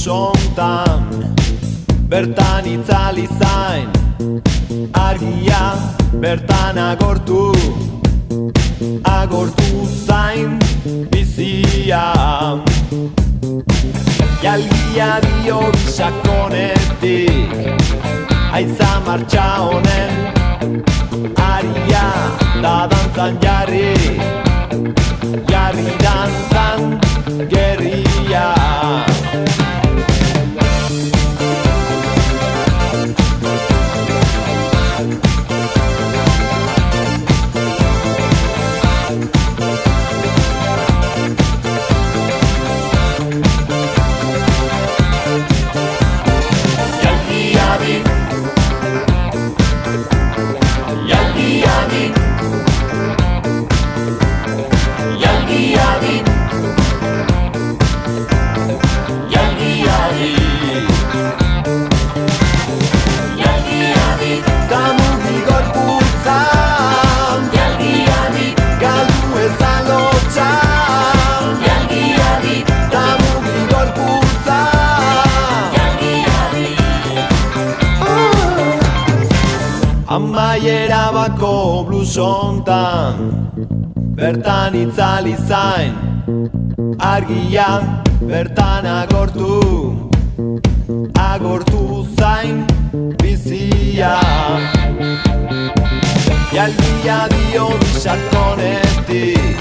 hontan, bertan itzali zain, argia bertan agortu zain bizia. Jalgia dio bisakonetik, aiza martxa honen aria da dantzan jarri dantzan gerria. Amaiera bako blues hontan, bertan itzali zain, argia bertan agortu zain bizia. Jalgia dio bisakonetik,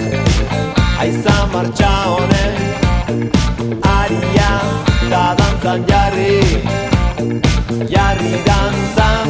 aiza martxa honen aria da dantzan jarri dantzan